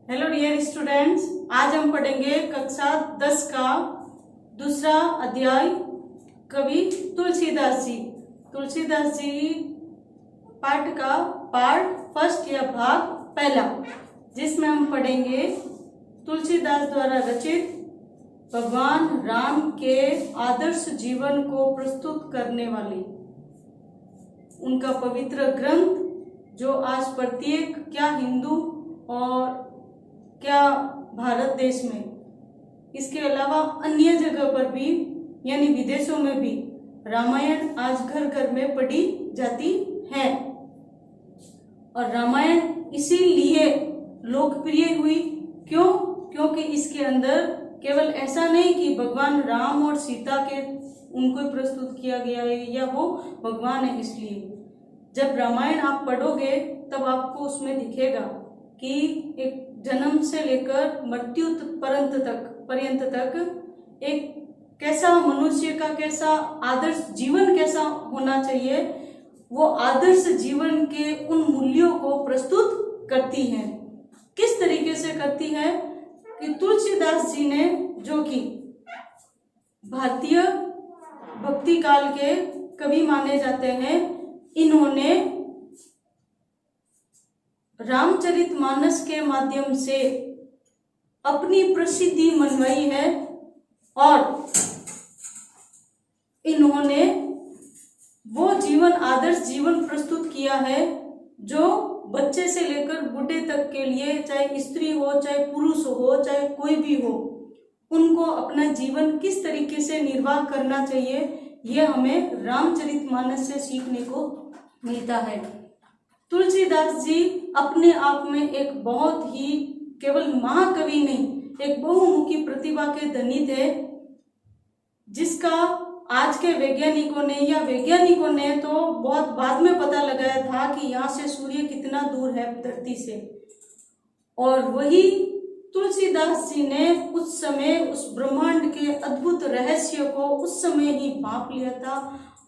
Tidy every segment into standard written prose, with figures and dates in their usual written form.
Hello dear students, आज हम पढ़ेंगे कक्षा 10 का दूसरा अध्याय कवि तुलसीदास जी। तुलसीदास जी पाठ का पार्ट फर्स्ट या भाग पहला, जिसमें हम पढ़ेंगे तुलसीदास द्वारा रचित भगवान राम के आदर्श जीवन को प्रस्तुत करने वाली उनका पवित्र ग्रंथ, जो आज प्रत्येक क्या हिंदू और क्या भारत देश में, इसके अलावा अन्य जगह पर भी यानी विदेशों में भी रामायण आज घर घर में पढ़ी जाती है। और रामायण इसीलिए लोकप्रिय हुई, क्यों? क्योंकि इसके अंदर केवल ऐसा नहीं कि भगवान राम और सीता के उनको प्रस्तुत किया गया है या वो भगवान है। इसलिए जब रामायण आप पढ़ोगे तब आपको उसमें दिखेगा कि एक जन्म से लेकर मृत्यु पर्यंत तक एक कैसा मनुष्य का कैसा आदर्श जीवन कैसा होना चाहिए, वो आदर्श जीवन के उन मूल्यों को प्रस्तुत करती है। किस तरीके से करती है कि तुलसीदास जी ने, जो कि भारतीय भक्ति काल के कवि माने जाते हैं, इन्होंने रामचरितमानस के माध्यम से अपनी प्रसिद्धि मनवाई है और इन्होंने वो जीवन आदर्श जीवन प्रस्तुत किया है जो बच्चे से लेकर बूढ़े तक के लिए, चाहे स्त्री हो, चाहे पुरुष हो, चाहे कोई भी हो, उनको अपना जीवन किस तरीके से निर्वाह करना चाहिए, यह हमें रामचरितमानस से सीखने को मिलता है। तुलसीदास जी अपने आप में एक बहुत ही केवल महाकवि नहीं, एक बहुमुखी प्रतिभा के धनी थे, जिसका आज के वैज्ञानिकों ने तो बहुत बाद में पता लगाया था कि यहाँ से सूर्य कितना दूर है धरती से। और वही तुलसीदास जी ने उस समय उस ब्रह्मांड के अद्भुत रहस्य को उस समय ही भांप लिया था।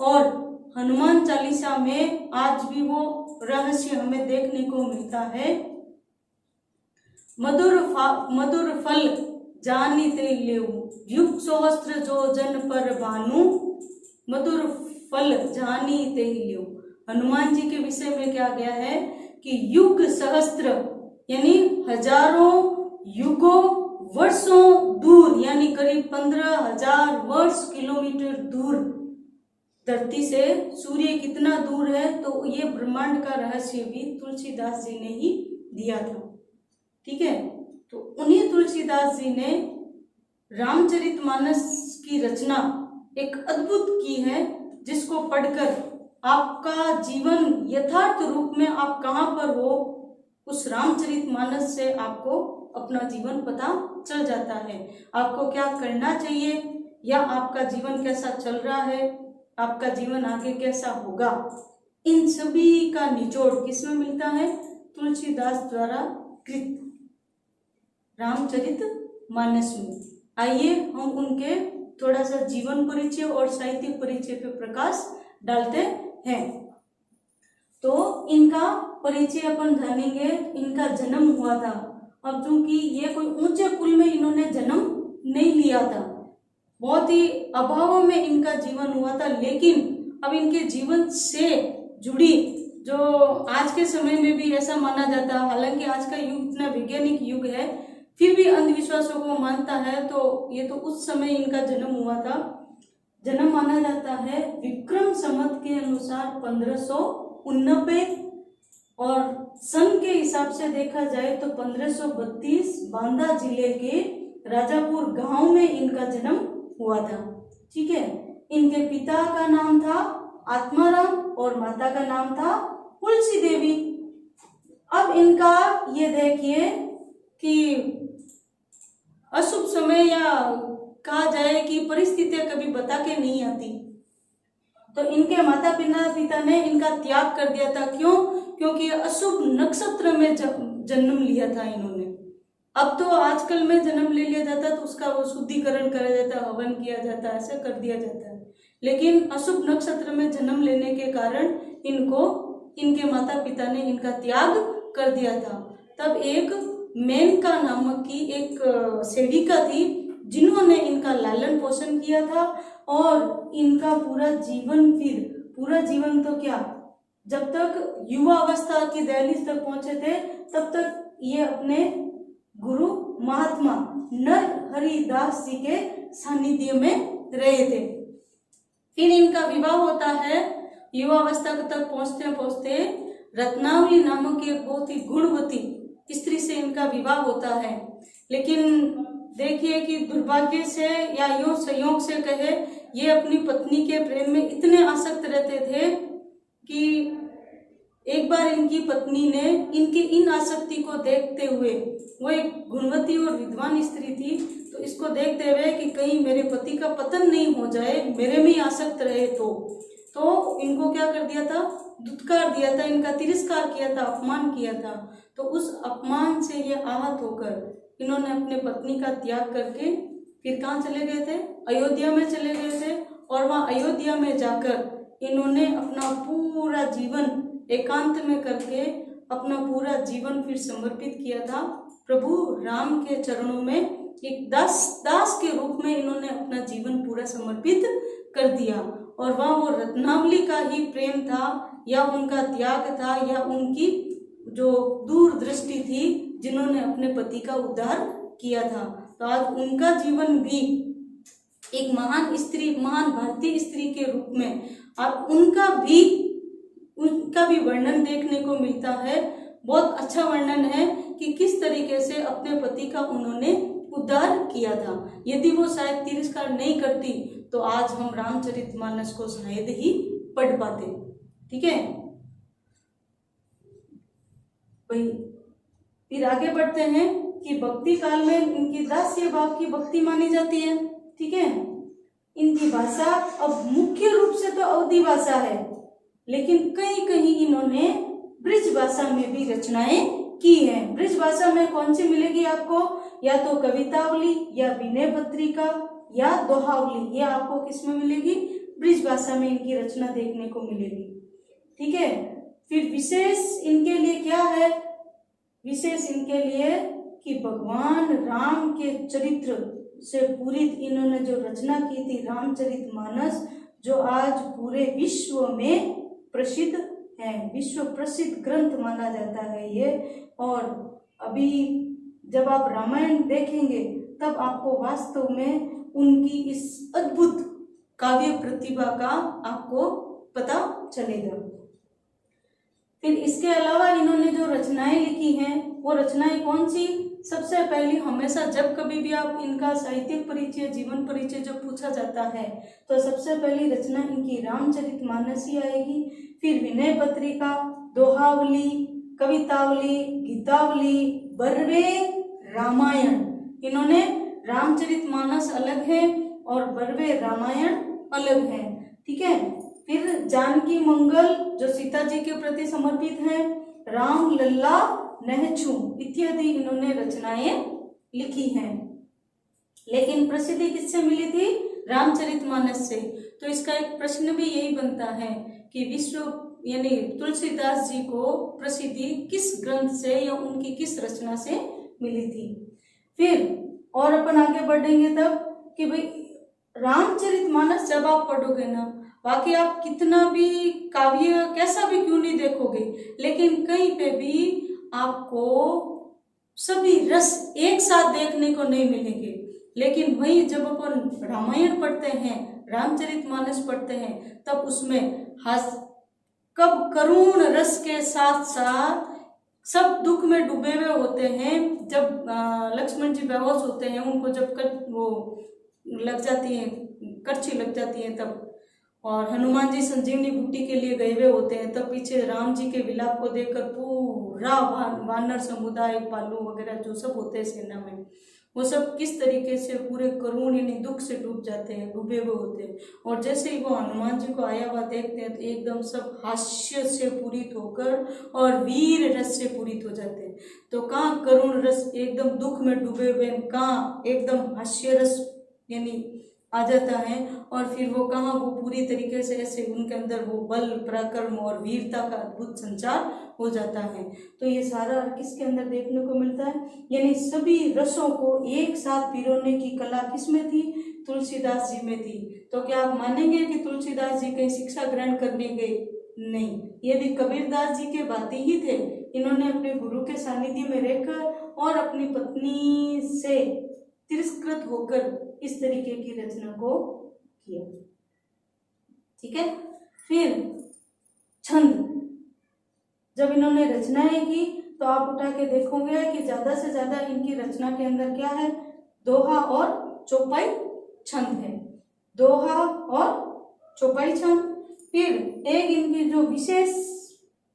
और हनुमान चालीसा में आज भी वो रहस्य हमें देखने को मिलता है। मधुर फल जानिते लेऊ, युग सहस्त्र जो जन पर भानु, मधुर फल जानिते लेऊ। हनुमान जी के विषय में क्या गया है कि युग सहस्त्र यानी हजारों युगों वर्षों दूर, यानी करीब 15,000 वर्ष किलोमीटर दूर धरती से सूर्य कितना दूर है, तो ये ब्रह्मांड का रहस्य भी तुलसीदास जी ने ही दिया था। ठीक है, तो उन्हीं तुलसीदास जी ने रामचरितमानस की रचना एक अद्भुत की है, जिसको पढ़कर आपका जीवन यथार्थ रूप में आप कहाँ पर हो, उस रामचरितमानस से आपको अपना जीवन पता चल जाता है। आपको क्या करना चाहिए या आपका जीवन कैसा चल रहा है, आपका जीवन आगे कैसा होगा, इन सभी का निचोड़ किसमें मिलता है? तुलसीदास द्वारा कृत रामचरितमानस में। आइए हम उनके थोड़ा सा जीवन परिचय और साहित्यिक परिचय पे प्रकाश डालते हैं। तो इनका परिचय अपन जानेंगे। इनका जन्म हुआ था, अब चूंकि ये कोई ऊंचे कुल में इन्होंने जन्म नहीं लिया था, बहुत ही अभाव में इनका जीवन हुआ था, लेकिन अब इनके जीवन से जुड़ी जो आज के समय में भी ऐसा माना जाता है, हालांकि आज का युग इतना वैज्ञानिक युग है, फिर भी अंधविश्वासों को मानता है, तो ये तो उस समय इनका जन्म हुआ था। जन्म माना जाता है विक्रम संवत के अनुसार 1589, और सन के हिसाब से देखा जाए तो 1532 बांदा जिले के राजापुर गांव में इनका जन्म हुआ था। ठीक है, इनके पिता का नाम था आत्माराम और माता का नाम था तुलसी देवी। अब इनका ये देखिए कि अशुभ समय या कहा जाए कि परिस्थितियां कभी बता के नहीं आती, तो इनके माता पिता ने इनका त्याग कर दिया था। क्यों? क्योंकि अशुभ नक्षत्र में जन्म लिया था इन्होंने। अब तो आजकल में जन्म ले लिया जाता तो उसका वो शुद्धिकरण करा जाता, हवन किया जाता, ऐसा कर दिया जाता है, लेकिन अशुभ नक्षत्र में जन्म लेने के कारण इनको इनके माता पिता ने इनका त्याग कर दिया था। तब एक मेनका नामक की एक सेविका थी, जिन्होंने इनका लालन पोषण किया था और इनका पूरा जीवन तो क्या, जब तक युवा अवस्था की दहलीज तक पहुंचे थे तब तक ये अपने गुरु महात्मा नरहरिदास जी के सानिध्य में रहे थे। फिर इनका विवाह होता है। युवा अवस्था तक पहुंचते पहुंचते रत्नावली नामक एक बहुत ही गुणवती स्त्री से इनका विवाह होता है। लेकिन देखिए कि दुर्भाग्य से या यूं संयोग से कहे, ये अपनी पत्नी के प्रेम में इतने आसक्त रहते थे कि एक बार इनकी पत्नी ने इनकी इन आसक्ति को देखते हुए, वो एक गुणवती और विद्वान स्त्री थी, तो इसको देखते हुए कि कहीं मेरे पति का पतन नहीं हो जाए, मेरे में ही आसक्त रहे तो इनको क्या कर दिया था, दुत्कार दिया था, इनका तिरस्कार किया था, अपमान किया था। तो उस अपमान से ये आहत होकर इन्होंने अपने पत्नी का त्याग करके फिर कहाँ चले गए थे, अयोध्या में चले गए थे। और वहाँ अयोध्या में जाकर इन्होंने अपना पूरा जीवन एकांत में करके अपना पूरा जीवन फिर समर्पित किया था प्रभु राम के चरणों में। एक दास के रूप में इन्होंने अपना जीवन पूरा समर्पित कर दिया। और वहाँ वो रत्नावली का ही प्रेम था या उनका त्याग था या उनकी जो दूरदृष्टि थी, जिन्होंने अपने पति का उद्धार किया था। तो आज उनका जीवन भी एक महान स्त्री, महान भारतीय स्त्री के रूप में अब उनका भी वर्णन देखने को मिलता है। बहुत अच्छा वर्णन है कि किस तरीके से अपने पति का उन्होंने उद्धार किया था। यदि वो शायद तिरस्कार नहीं करती तो आज हम रामचरितमानस को शायद ही पढ़ पाते। ठीक है भाई, फिर आगे बढ़ते हैं कि भक्ति काल में इनकी दास्य भाव की भक्ति मानी जाती है। ठीक है, इनकी भाषा अब मुख्य रूप से तो अवधी भाषा है, लेकिन कहीं कहीं इन्होंने ब्रिज भाषा में भी रचनाएं की हैं। ब्रिज भाषा में कौन सी मिलेगी आपको, या तो कवितावली या विनय पत्रिका या दोहावली, ये आपको किसमें मिलेगी, ब्रिज भाषा में इनकी रचना देखने को मिलेगी। ठीक है, फिर विशेष इनके लिए क्या है, विशेष इनके लिए कि भगवान राम के चरित्र से पूरित इन्होंने जो रचना की थी रामचरितमानस, जो आज पूरे विश्व में प्रसिद्ध है, विश्व प्रसिद्ध ग्रंथ माना जाता है ये। और अभी जब आप रामायण देखेंगे तब आपको वास्तव में उनकी इस अद्भुत काव्य प्रतिभा का आपको पता चलेगा। फिर इसके अलावा इन्होंने जो रचनाएं लिखी हैं वो रचनाएं कौन सी, सबसे पहली हमेशा जब कभी भी आप इनका साहित्यिक परिचय, जीवन परिचय जब पूछा जाता है तो सबसे पहली रचना इनकी रामचरितमानस ही आएगी। फिर विनय पत्रिका, दोहावली, कवितावली, गीतावली, बर्वे, रामायण। इन्होंने रामचरितमानस अलग है और बर्वे रामायण अलग है। ठीक है, फिर जानकी मंगल जो सीता जी के प्रति समर्पित है, राम लल्ला नहछू इत्यादि इन्होंने रचनाएं लिखी हैं। लेकिन प्रसिद्धि किससे मिली थी, रामचरितमानस से। तो इसका एक प्रश्न भी यही बनता है कि विश्व यानी तुलसीदास जी को प्रसिद्धि किस ग्रंथ से या उनकी किस रचना से मिली थी। फिर और अपन आगे बढ़ेंगे तब कि भाई रामचरितमानस जब आप पढ़ोगे ना, बाकी आप कितना भी काव्य कैसा भी क्यों नहीं देखोगे, लेकिन कहीं पे भी आपको सभी रस एक साथ देखने को नहीं मिलेंगे। लेकिन वही जब अपन रामायण पढ़ते हैं, रामचरितमानस पढ़ते हैं, तब उसमें कब करुण रस के साथ साथ सब दुख में डूबे हुए होते हैं। जब लक्ष्मण जी बेहोश होते हैं, उनको जब वो लग जाती है, करछी लग जाती है तब, और हनुमान जी संजीवनी बूटी के लिए गए हुए होते हैं, तब पीछे राम जी के विलाप को देखकर पूरा वानर समुदाय, पालू वगैरह जो सब होते हैं सेना में, वो सब किस तरीके से पूरे करुण यानी दुख से डूब जाते हैं, डूबे हुए होते हैं। और जैसे ही वो हनुमान जी को आया हुआ देखते हैं तो एकदम सब हास्य से पूरित होकर और वीर रस से पूरित हो जाते हैं। तो कहाँ करुण रस एकदम दुख में डूबे हुए, कहाँ एकदम हास्य रस यानी आ जाता है और फिर वो कहाँ वो पूरी तरीके से ऐसे उनके अंदर वो बल पराक्रम और वीरता का अद्भुत संचार हो जाता है। तो ये सारा किसके अंदर देखने को मिलता है, यानी सभी रसों को एक साथ पिरोने की कला किसमें थी, तुलसीदास जी में थी। तो क्या आप मानेंगे कि तुलसीदास जी कहीं शिक्षा ग्रहण करने गए? नहीं, ये भी कबीरदास जी के बाती ही थे। इन्होंने अपने गुरु के सानिध्य में रहकर और अपनी पत्नी से तिरस्कृत होकर इस तरीके की रचना को किया। ठीक है। फिर छंद, जब इन्होंने रचनाएं की तो आप उठा के देखोगे कि ज्यादा से ज्यादा इनकी रचना के अंदर क्या है, दोहा और चौपाई छंद है। दोहा और चौपाई छंद। फिर एक इनकी जो विशेष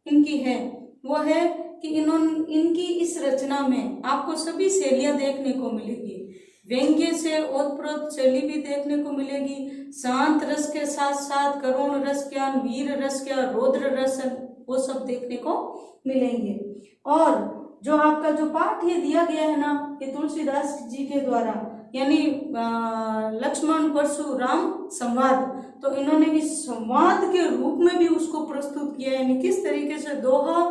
इनकी है वो है कि इनकी इस रचना में आपको सभी शैलियां देखने को मिलेगी। व्यंग्य से ओतप्रोत शैली भी देखने को मिलेगी, शांत रस के साथ साथ करुण रस क्या, वीर रस क्या, रौद्र रस, वो सब देखने को मिलेंगे। और जो आपका जो पाठ ये दिया गया है ना, ये तुलसीदास जी के द्वारा, यानी लक्ष्मण परशुराम संवाद, तो इन्होंने इस संवाद के रूप में भी उसको प्रस्तुत किया, यानी किस तरीके से दोहा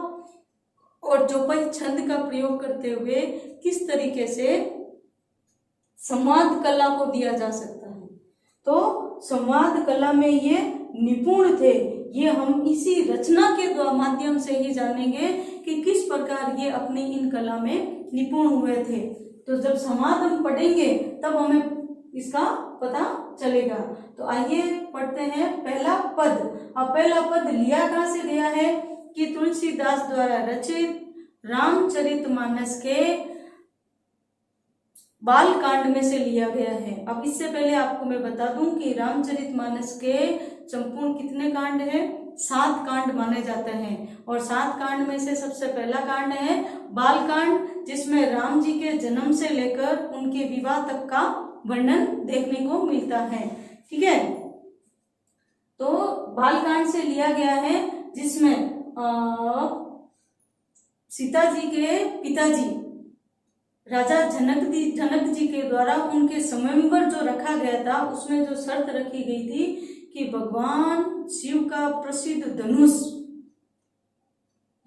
और चौपाई छंद का प्रयोग करते हुए किस तरीके से संवाद कला को दिया जा सकता है। तो संवाद कला में ये निपुण थे। ये हम इसी रचना के माध्यम से ही जानेंगे कि किस प्रकार ये अपनी इन कला में निपुण हुए थे। तो जब संवाद हम पढ़ेंगे तब हमें इसका पता चलेगा। तो आइए पढ़ते हैं पहला पद। अब पहला पद लिया कहाँ से गया है कि तुलसीदास द्वारा रचित रामचरितमानस के बाल कांड में से लिया गया है। अब इससे पहले आपको मैं बता दूं कि रामचरितमानस के संपूर्ण कितने कांड हैं, 7 कांड माने जाते हैं। और 7 कांड में से सबसे पहला कांड है बाल कांड, जिसमें राम जी के जन्म से लेकर उनके विवाह तक का वर्णन देखने को मिलता है। ठीक है। तो बाल कांड से लिया गया है, जिसमें सीता जी के पिताजी राजा जनक जी के द्वारा उनके स्वयंवर जो रखा गया था, उसमें जो शर्त रखी गई थी कि भगवान शिव का प्रसिद्ध धनुष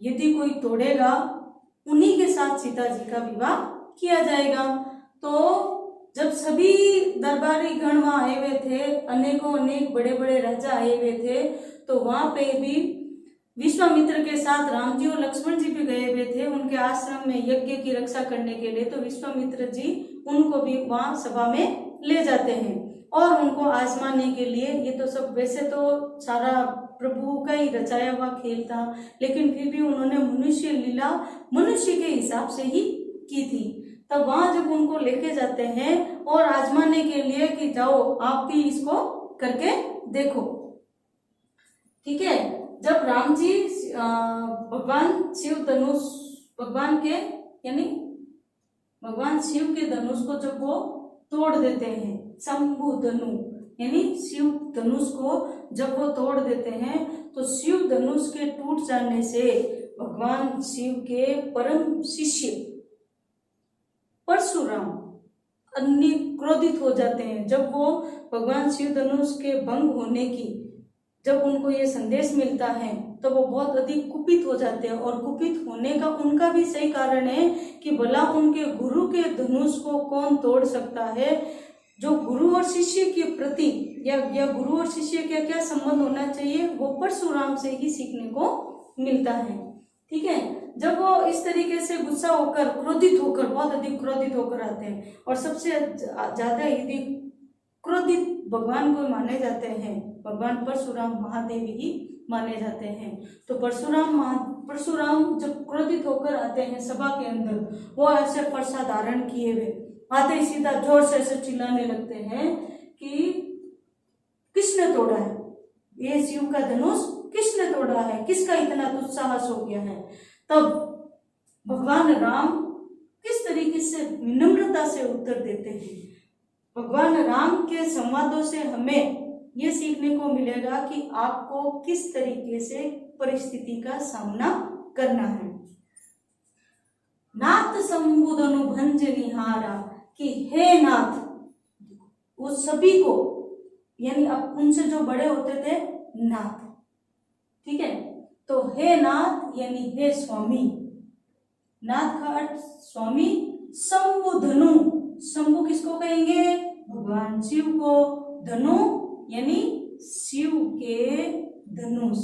यदि कोई तोड़ेगा, उन्हीं के साथ सीता जी का विवाह किया जाएगा। तो जब सभी दरबारी गण वहां आए हुए थे, अनेक बड़े बड़े राजा आए हुए थे, तो वहां पे भी विश्वामित्र के साथ राम जी और लक्ष्मण जी भी गए हुए थे उनके आश्रम में यज्ञ की रक्षा करने के लिए। तो विश्वामित्र जी उनको भी वहां सभा में ले जाते हैं और उनको आजमाने के लिए। ये तो सब वैसे तो सारा प्रभु का ही रचाया हुआ खेल था, लेकिन फिर भी उन्होंने मनुष्य लीला मनुष्य के हिसाब से ही की थी। तब वहां जब उनको लेके जाते हैं और आजमाने के लिए कि जाओ आप भी इसको करके देखो। ठीक है। जब राम जी भगवान शिव धनुष भगवान शिव के धनुष को जब वो तोड़ देते हैं, शंभु धनु यानी शिव धनुष को जब वो तोड़ देते हैं, तो शिव धनुष के टूट जाने से भगवान शिव के परम शिष्य परशुराम अन्य क्रोधित हो जाते हैं। जब वो भगवान शिव धनुष के भंग होने की जब उनको ये संदेश मिलता है तो वो बहुत अधिक कुपित हो जाते हैं। और कुपित होने का उनका भी सही कारण है कि भला उनके गुरु के धनुष को कौन तोड़ सकता है। जो गुरु और शिष्य के प्रति या गुरु और शिष्य का क्या संबंध होना चाहिए, वो परशुराम से ही सीखने को मिलता है। ठीक है। जब वो इस तरीके से गुस्सा होकर क्रोधित होकर बहुत अधिक क्रोधित होकर आते हैं, और सबसे ज्यादा यदि क्रोधित भगवान को माने जाते हैं, भगवान परशुराम महादेव ही माने जाते हैं। तो परशुराम जब क्रोधित होकर आते हैं सभा के अंदर, वो ऐसे फरसा धारण किए हुए आते ही सीधा जोर से ऐसे चिल्लाने लगते हैं कि किसने तोड़ा है ये शिव का धनुष, किसने तोड़ा है, किसका इतना दुस्साहस हो गया है। तब भगवान राम किस तरीके से विनम्रता से उत्तर देते हैं। भगवान राम के संवादों से हमें ये सीखने को मिलेगा कि आपको किस तरीके से परिस्थिति का सामना करना है। नाथ संबुधनु भंज निहारा, कि हे नाथ, उस सभी को, यानी अब उनसे जो बड़े होते थे, नाथ। ठीक है, तो हे नाथ यानी हे स्वामी। नाथ का अर्थ स्वामी। शंभु धनु, शंभु किसको कहेंगे? भगवान शिव को। धनु यानी शिव के धनुष,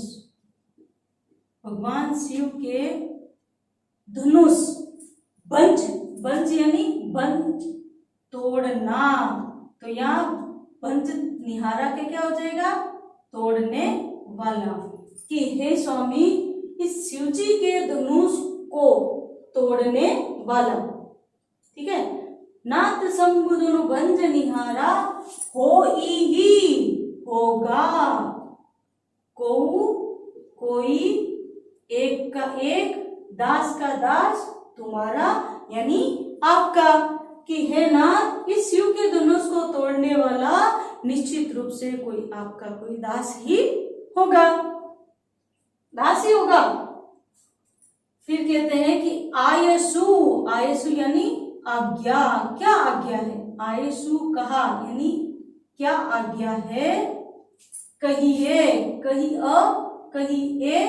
भगवान शिव के धनुष। बंज, बंज यानी बंज तोड़ना, तो यहाँ बंज निहारा के क्या हो जाएगा? तोड़ने वाला। कि हे स्वामी इस शिव जी के धनुष को तोड़ने वाला। ठीक है, नाथ शंभु धनु बंज निहारा हो ही होगा। को कोई, एक का एक, दास का दास, तुम्हारा यानी आपका। कि हे नाथ इस शिव के धनुष को तोड़ने वाला निश्चित रूप से कोई आपका कोई दास ही होगा, दास ही होगा। फिर कहते हैं कि आयसु, आयसु यानी आज्ञा। क्या आज्ञा है? आयसु कहा यानी क्या आज्ञा है? कहिए, कही अ कही ए,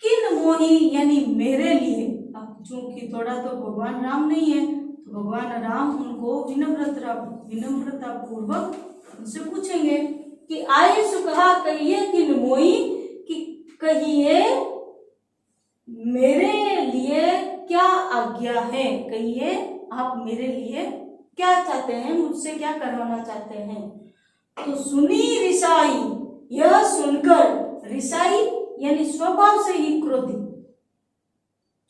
किन मोही यानी मेरे लिए। अब चूंकि थोड़ा तो भगवान राम नहीं है, तो भगवान राम उनको विनम्रता पूर्वक उनसे पूछेंगे कि आयसु कहा कहिए किन मोही, कि कहिए मेरे लिए क्या आज्ञा है। कहिए आप मेरे लिए क्या चाहते हैं, मुझसे क्या करवाना चाहते हैं। तो सुनी रिसाई, यह सुनकर, रिसाई यानी स्वभाव से ही क्रोधी।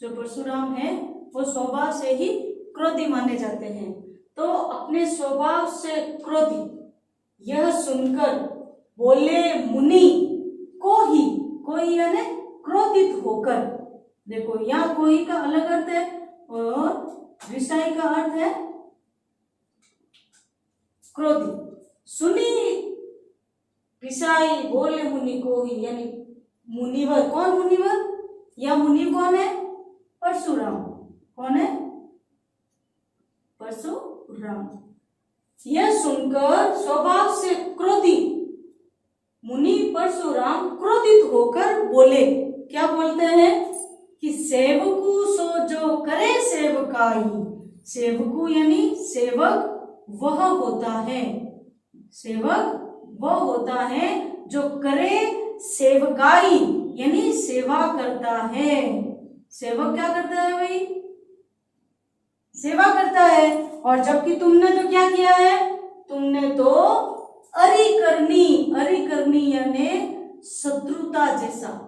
जो परशुराम है वो स्वभाव से ही क्रोधी माने जाते हैं, तो अपने स्वभाव से क्रोधी। यह सुनकर बोले मुनि को ही, कोई यानी क्रोधित होकर। देखो यहाँ कोई का अलग अर्थ है और रिसाई का अर्थ है क्रोधी। सुनी रिसाई बोले मुनि को ही, यानी मुनिवर। कौन मुनिवर? या मुनि कौन है? परशुराम। कौन है? परशुराम। यह सुनकर स्वभाव से क्रोधी मुनि परशुराम क्रोधित होकर बोले। क्या बोलते हैं? कि सेवकु सो जो करे सेवकाई। सेवकु यानी सेवक वह होता है, सेवक वह होता है जो करे सेवकाई यानी सेवा करता है। सेवक क्या करता है भाई? सेवा करता है। और जबकि तुमने तो क्या किया है? तुमने तो अरि करनी, अरि करनी यानी शत्रुता जैसा।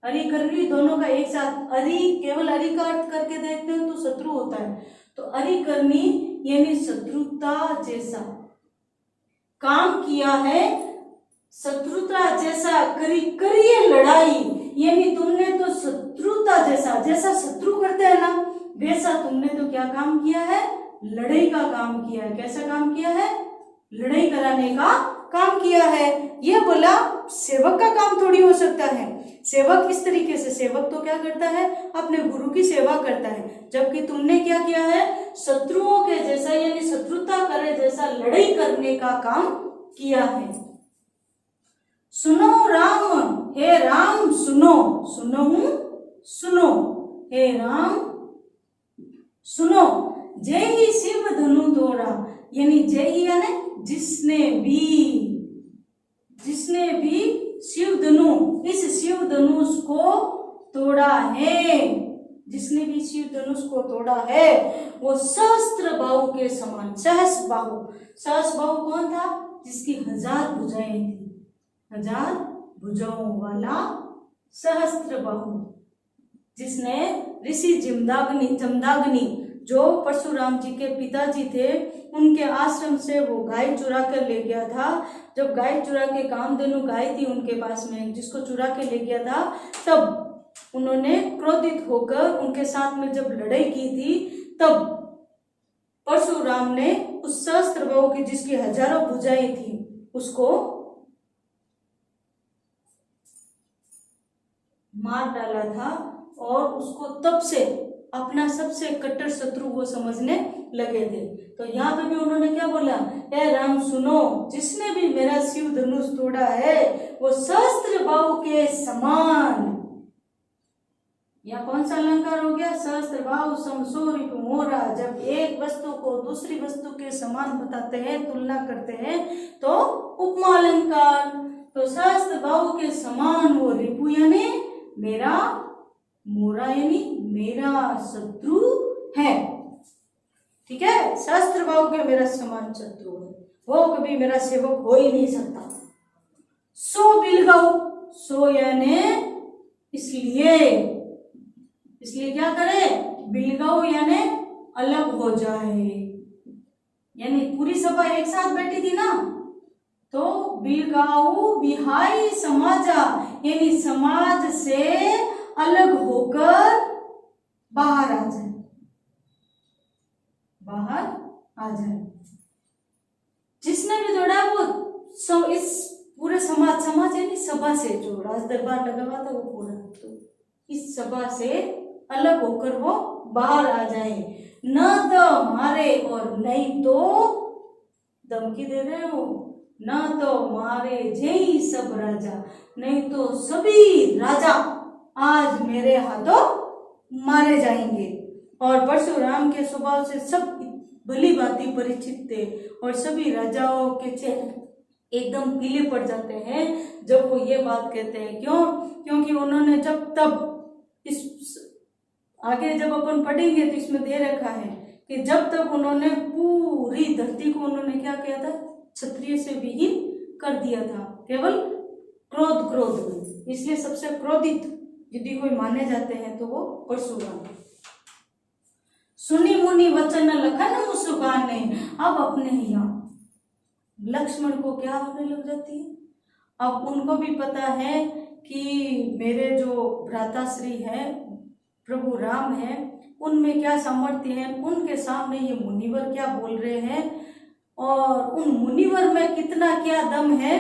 अरि करनी दोनों का एक साथ, अरि केवल अरि का अर्थ करके देखते हो तो शत्रु होता है, तो अरि करनी यानी शत्रुता जैसा काम किया है। शत्रुता जैसा करिए लड़ाई, यानी तुमने तो शत्रुता जैसा, जैसा शत्रु करते हैं ना, वैसा तुमने तो क्या काम किया है? लड़ाई का काम किया है। कैसा काम किया है? लड़ाई कराने का काम किया है। ये बोला सेवक का काम थोड़ी हो सकता है। सेवक इस तरीके से, सेवक तो क्या करता है? अपने गुरु की सेवा करता है। जबकि तुमने क्या किया है? शत्रुओं के जैसा यानी शत्रुता करे जैसा लड़ाई करने का काम किया है। सुनो राम, हे राम सुनो, सुनहु सुनो, हे राम सुनो। जय ही शिव धनु तोड़ा, यानी जय ही यानी जिसने भी शिव धनु, इस शिव धनुष को तोड़ा है, जिसने भी शिव धनुष को तोड़ा है वो सहस्त्र बाहु के समान। सहस्त्र बाहु, सहस्त्र बाहु कौन था? जिसकी 1000 भुजाएं थी, 1000 भुजाओं वाला सहस्त्र बाहु, जिसने ऋषि जमदाग्नि जो परशुराम जी के पिताजी थे, उनके आश्रम से वो गाय चुरा कर ले गया था। जब गाय चुरा के, कामधेनु गाय थी उनके पास में, जिसको चुरा के ले गया था, तब उन्होंने क्रोधित होकर उनके साथ में जब लड़ाई की थी, तब परशुराम ने उस सहस्त्र बाहु की जिसकी 1000 भुजाएं थी उसको मार डाला था, और उसको तब से अपना सबसे कट्टर शत्रु वो समझने लगे थे। तो यहाँ पे भी उन्होंने क्या बोला, हे राम सुनो, जिसने भी मेरा शिव धनुष तोड़ा है वो सहस्त्र बाहु के समान। यह कौन सा अलंकार हो गया, सहस्त्र बाहु समसूरि मोरा। जब एक वस्तु को दूसरी वस्तु के समान बताते हैं, तुलना करते हैं, तो उपमा अलंकार। तो सहस्त्र बाहु के समान वो रिपु यानी मेरा, मोरा यानी मेरा शत्रु है। ठीक है, सहस्त्र बाहु के मेरा समान शत्रु है, वो कभी मेरा सेवक हो ही नहीं सकता। सो बिलगाऊ, सो यानी इसलिए, इसलिए क्या करे, बिलगाऊ यानी अलग हो जाए। यानी पूरी सभा एक साथ बैठी थी ना, तो बिलगाऊ बिहाई समाजा, यानी समाज से अलग होकर बाहर आ जाए, बाहर आ जाए। जिसने भी दौड़ा वो इस पूरे समाज, समाज यानी सभा से, जो राज दरबार लगा हुआ था वो पूरा, तो इस सभा से अलग होकर वो बाहर आ जाए। न तो मारे और नहीं तो, धमकी दे रहे हो, न तो मारे जय सब राजा, नहीं तो सभी राजा आज मेरे हाथों मारे जाएंगे। और परशुराम के स्वभाव से सब भली भांति परिचित थे और सभी राजाओं के चेहरे एकदम पीले पड़ जाते हैं जब वो ये बात कहते हैं। क्यों? क्योंकि उन्होंने जब तब, इस आगे जब अपन पढ़ेंगे तो इसमें दे रखा है कि जब तक उन्होंने पूरी धरती को उन्होंने क्या किया था, क्षत्रिय से विहीन कर दिया था, केवल क्रोध क्रोध में। इसलिए सबसे क्रोधित यदि कोई माने जाते हैं तो वो परशुराम। सुनी मुनि वचन लखन मुस्काने, अब अपने यहाँ लक्ष्मण को क्या होने लग जाती है, अब उनको भी पता है कि मेरे जो भ्राताश्री है प्रभु राम है, उनमें क्या सामर्थ्य है, उनके सामने ये मुनिवर क्या बोल रहे हैं और उन मुनिवर में कितना क्या दम है,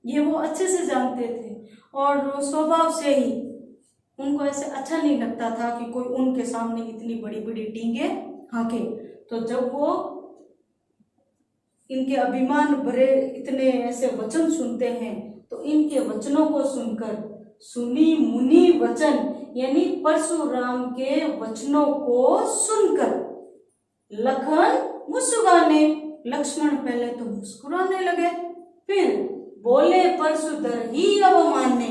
ये वो अच्छे से जानते थे। और स्वभाव से ही उनको ऐसे अच्छा नहीं लगता था कि कोई उनके सामने इतनी बड़ी बड़ी डींगे हाँके। तो जब वो इनके अभिमान भरे इतने ऐसे वचन सुनते हैं, तो इनके वचनों को सुनकर, सुनी मुनि वचन यानी परशुराम के वचनों को सुनकर, लखन मुस्कुराने, लक्ष्मण पहले तो मुस्कुराने लगे, फिर बोले परशुधर ही अवमाने,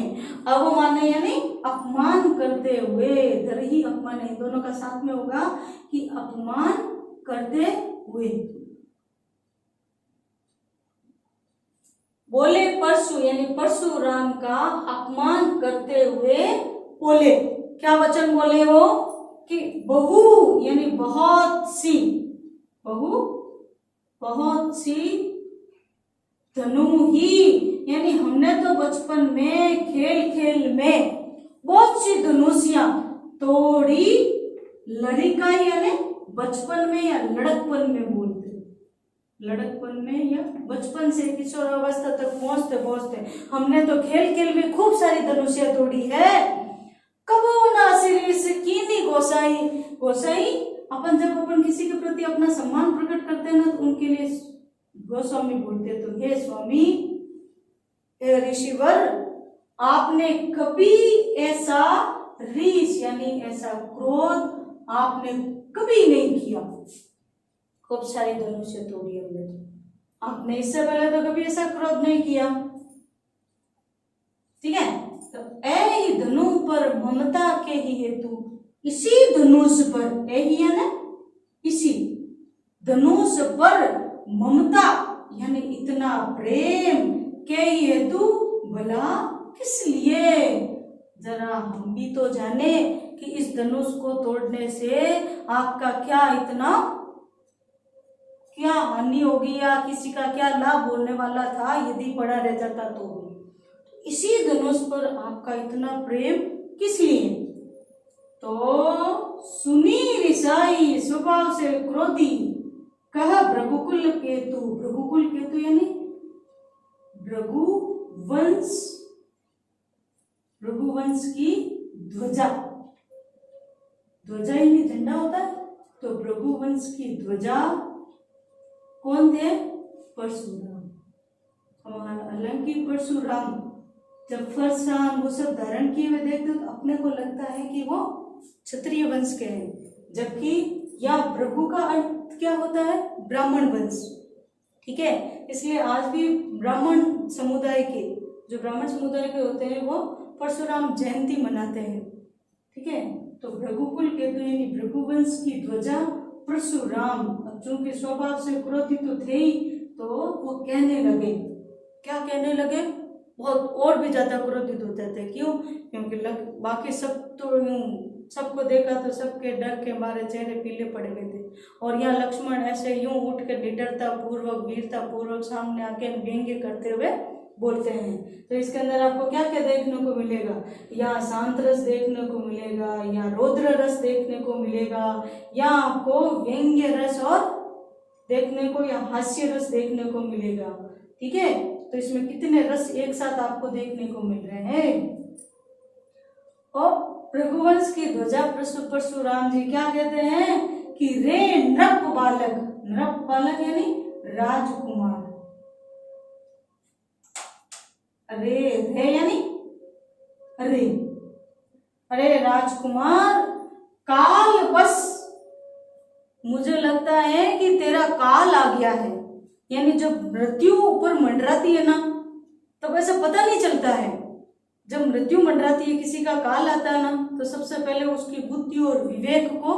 अवमाने यानी अपमान करते हुए, धर ही अपमान, दोनों का साथ में होगा कि अपमान करते हुए। बोले परशु यानी परशुराम का अपमान करते हुए बोले। क्या वचन बोले वो कि बहु यानी बहुत सी, बहु बहुत सी, धनु ही यानी हमने तो बचपन में खेल खेल में बहुत सी धनुषियां तोड़ी। लड़िका यानी बचपन में या लड़कपन में बोलते, लड़कपन में या बचपन से किशोरावस्था तक पहुंचते पहुंचते हमने तो खेल खेल में खूब सारी धनुषियां तोड़ी है। कबो ना सिरिस कीनी गोसाई, गोसाई अपन जब अपन किसी के प्रति अपना सम्मान प्रकट करते हैं ना, तो उनके लिए गोस्वामी बोलते, तो हे स्वामी, हे ऋषिवर, आपने कभी ऐसा रीस यानी ऐसा क्रोध आपने कभी नहीं किया। खूब सारी धनुष्य तोड़ी हमने, आपने इससे पहले तो कभी ऐसा क्रोध नहीं किया। ठीक है, तो ऐ धनु पर ममता के ही हेतु, इसी धनुष पर, ऐ ही है ना, इसी धनुष पर ममता यानी इतना प्रेम के हेतु, भला किस लिए, जरा हम भी तो जाने कि इस धनुष को तोड़ने से आपका क्या इतना क्या हानि होगी या किसी का क्या लाभ होने वाला था यदि पड़ा रह जाता तो भी। इसी धनुष पर आपका इतना प्रेम किस लिए? तो सुनी रिसाई, स्वभाव से क्रोधी, कहा भृगुकुल केतु, भृगुकुल केतु यानी भृगुवंश, भृगुवंश की ध्वजा, ध्वजा यानी झंडा होता है, तो भृगुवंश की ध्वजा कौन थे? परशुराम। हालांकि परशुराम जब फर्स्ट राम वो सब धारण किए हुए देखते तो अपने को लगता है कि वो क्षत्रिय वंश के हैं, जबकि या भृगु का अर्थ क्या होता है? ब्राह्मण वंश। ठीक है, इसलिए आज भी ब्राह्मण समुदाय के, जो ब्राह्मण समुदाय के होते हैं, वो परशुराम जयंती मनाते हैं। ठीक है, तो भृगुकुल केतु यानी भृगुवंश की ध्वजा परशुराम, चूंकि स्वभाव से क्रोधित तो थे ही, तो वो कहने लगे, क्या कहने लगे? बहुत और भी ज्यादा क्रोधित होते थे। क्यों? क्योंकि बाकी सब तो सबको देखा तो सबके डर के मारे चेहरे पीले पड़ गए थे, और यहाँ लक्ष्मण ऐसे यूं उठ के निडरता पूर्वक, वीरता पूर्वक सामने आके व्यंग्य करते हुए बोलते हैं। तो इसके अंदर आपको क्या क्या देखने को मिलेगा? यहाँ शांत रस देखने को मिलेगा, यहाँ रौद्र रस देखने को मिलेगा, यहाँ आपको व्यंग्य रस और देखने को, या हास्य रस देखने को मिलेगा। ठीक है, तो इसमें कितने रस एक साथ आपको देखने को मिल रहे हैं। और भृगुवंश की ध्वजा परशुराम जी क्या कहते हैं कि रे नृप बालक, नृप बालक यानी राजकुमार, रे रे यानी अरे, अरे राजकुमार, काल बस मुझे लगता है कि तेरा काल आ गया है। यानी जब मृत्यु ऊपर मंडराती है ना, तब ऐसा पता नहीं चलता है। जब मृत्यु मंडराती है, किसी का काल आता है ना, तो सबसे पहले उसकी बुद्धि और विवेक को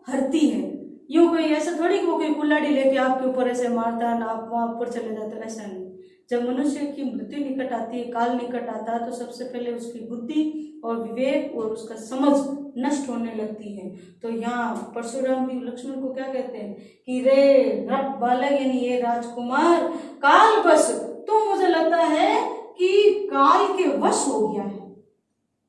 हरती है। यूं कोई ऐसा थोड़ी कि वो कोई कुल्हाड़ी लेके आपके ऊपर ऐसे मारता है ना, आप वहां ऊपर चले जाते, ऐसा नहीं। जब मनुष्य की मृत्यु निकट आती है, काल निकट आता है, तो सबसे पहले उसकी बुद्धि और विवेक और उसका समझ नष्ट होने लगती है। तो यहाँ परशुराम भी लक्ष्मण को क्या कहते हैं कि रे नृप बालक यानी ये राजकुमार, काल बस तो मुझे लगता है कि काल के वश हो गया है,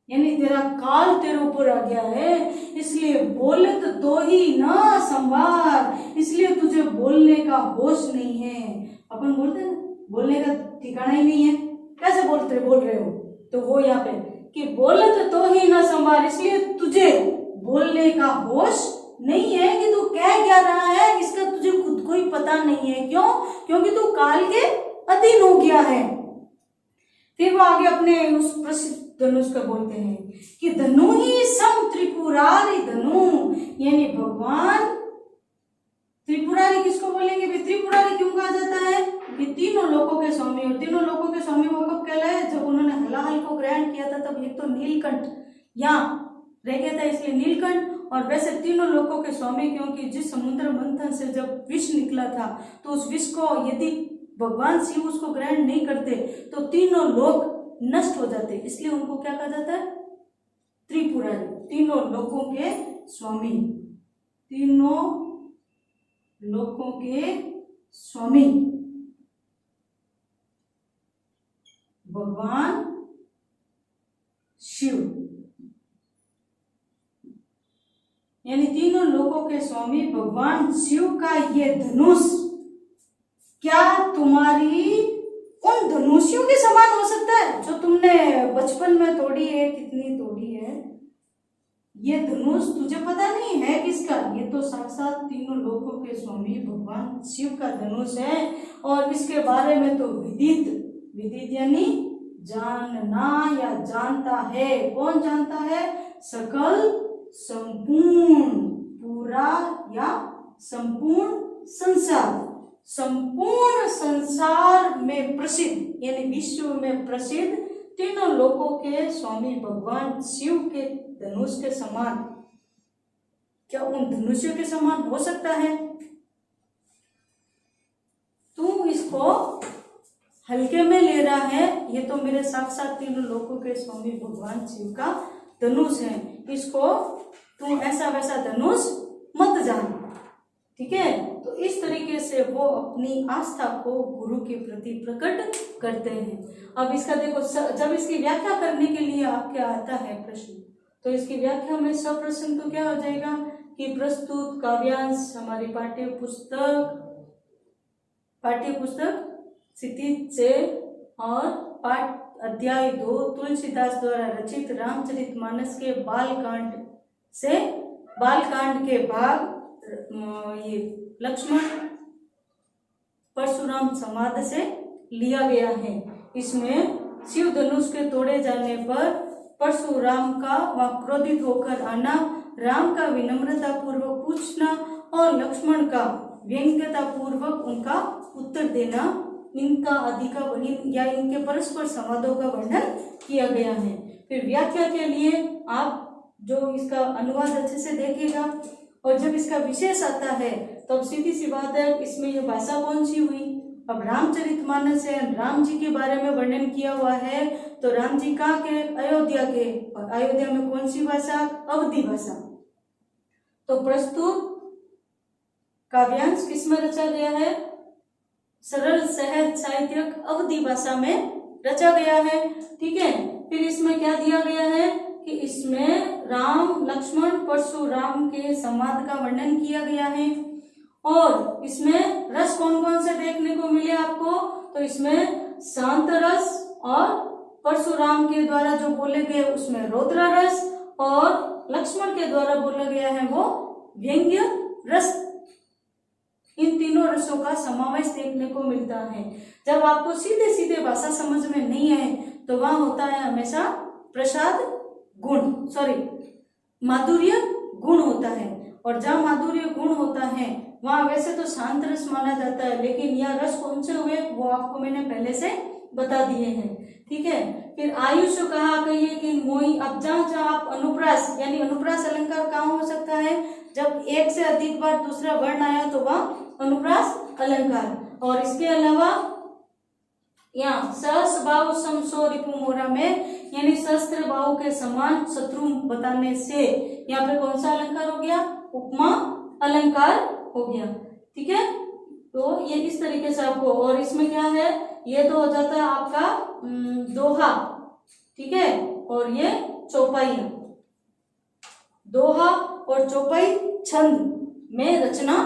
यानी तेरा काल तेरे ऊपर आ गया है, इसलिए बोलत तो ही ना संभार, इसलिए तुझे बोलने का होश नहीं है। अपन बोलते हैं बोलने का ठिकाना ही नहीं है, कैसे बोल रहे हो? तो वो यहाँ पे कि बोलत तो ही ना संभार, इसलिए तुझे बोलने का होश नहीं है कि तू कह क्या रहा है, इसका तुझे खुद को ही पता नहीं है। क्यों? क्योंकि तू काल के अधीन हो गया है। फिर वो आगे अपने उस प्रसिद्ध धनुष का बोलते हैं कि धनु ही सम त्रिपुरारी धनु, यानी भगवान त्रिपुरारी किसको बोलेंगे? त्रिपुरारी क्यों कहा जाता है? कि तीनों लोकों के स्वामी, और तीनों लोकों के स्वामी वो कब कहलाए? जब उन्होंने हलाहल को ग्रहण किया था, तब एक तो नीलकंठ यहाँ रह गया था, इसलिए नीलकंठ। और वैसे तीनों लोकों के स्वामी, क्योंकि जिस समुद्र मंथन से जब विष निकला था, तो उस विष को यदि भगवान शिव उसको ग्रहण नहीं करते तो तीनों लोक नष्ट हो जाते, इसलिए उनको क्या कहा जाता है? त्रिपुरारी, तीनों लोकों के स्वामी, तीनों लोकों के स्वामी भगवान शिव, यानी तीनों लोकों के स्वामी भगवान शिव का ये धनुष क्या तुम्हारी उन धनुषियों के समान हो सकता है जो तुमने बचपन में तोड़ी है? कितनी तोड़ी है? ये धनुष तुझे पता नहीं है किसका? ये तो साक्षात तीनों लोकों के स्वामी भगवान शिव का धनुष है। और इसके बारे में तो विदित, विदित यानी जानना या जानता है। कौन जानता है? सकल, संपूर्ण, पूरा या संपूर्ण संसार, संपूर्ण संसार में प्रसिद्ध यानी विश्व में प्रसिद्ध तीनों लोकों के स्वामी भगवान शिव के धनुष के समान, क्या उन धनुषों के समान हो सकता है? तू इसको हल्के में ले रहा है, ये तो मेरे साक्षात तीनों लोकों के स्वामी भगवान शिव का धनुष है, इसको तू ऐसा वैसा धनुष मत जान। ठीक है, तो इस तरीके से वो अपनी आस्था को गुरु के प्रति प्रकट करते हैं। अब इसका देखो, जब इसकी व्याख्या करने के लिए आपके आता है प्रश्न, तो इसकी व्याख्या में सब प्रश्न तो क्या हो जाएगा कि प्रस्तुत काव्यांश हमारी पाठ्य पुस्तक क्षितिज से और पाठ अध्याय 2 तुलसीदास द्वारा रचित रामचरितमानस के बालकांड से, बालकांड के भाग ये लक्ष्मण परशुराम संवाद से लिया गया है। इसमें शिव धनुष के तोड़े जाने पर परशुराम का वहां क्रोधित होकर आना, राम का विनम्रता पूर्वक पूछना और लक्ष्मण का व्यंग्यता पूर्वक उनका उत्तर देना, इनका अधिका या इनके परस्पर संवादों का वर्णन किया गया है। फिर व्याख्या के लिए आप जो इसका अनुवाद अच्छे से देखेगा और जब इसका विशेष आता है तो अब सीधी सी बात है इसमें ये भाषा कौन सी हुई। अब रामचरितमानस है, राम जी के बारे में वर्णन किया हुआ है, तो राम जी कहाँ के? अयोध्या के। और अयोध्या में कौन सी भाषा? अवधी भाषा। तो प्रस्तुत काव्यांश किसमें रचा गया है? सरल सहज साहित्यिक अवधी भाषा में रचा गया है। ठीक है, फिर इसमें क्या दिया गया है कि इसमें राम लक्ष्मण परशुराम के संवाद का वर्णन किया गया है। और इसमें रस कौन कौन से देखने को मिले आपको? तो इसमें शांत रस और परशुराम के द्वारा जो बोले गए उसमें रौद्र रस और लक्ष्मण के द्वारा बोला गया है वो व्यंग्य रस। इन तीनों रसों का समावेश देखने को मिलता है। जब आपको सीधे सीधे भाषा समझ में नहीं आए तो वहां होता है हमेशा प्रसाद गुण, माधुर्य गुण होता है। और जहाँ माधुर्य गुण होता है वहां वैसे तो शांत रस माना जाता है, लेकिन यह रस कौन से हुए वो आपको मैंने पहले से बता दिए हैं। ठीक है, फिर आयुष कहा कहिए कि मोही। अब जहाँ आप अनुप्रास यानी अनुप्रास अलंकार कहाँ हो सकता है? जब एक से अधिक बार दूसरा वर्ण आया तो वह अनुप्रास अलंकार। और इसके अलावा यहाँ सहस्बाहु समसो रिपुमोरा में यानी शस्त्र बाहु के समान शत्रु बताने से यहाँ पे कौन सा अलंकार हो गया? उपमा अलंकार हो गया। ठीक है, तो ये इस तरीके से आपको, और इसमें क्या है ये तो हो जाता है आपका दोहा। ठीक है, और ये चौपाई। दोहा और चौपाई छंद में रचना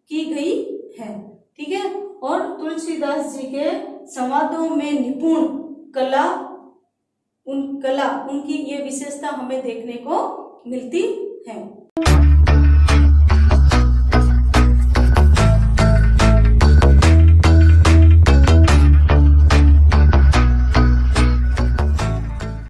की गई है। ठीक है, और तुलसीदास जी के संवादों में निपुण कला उनकी ये विशेषता हमें देखने को मिलती है।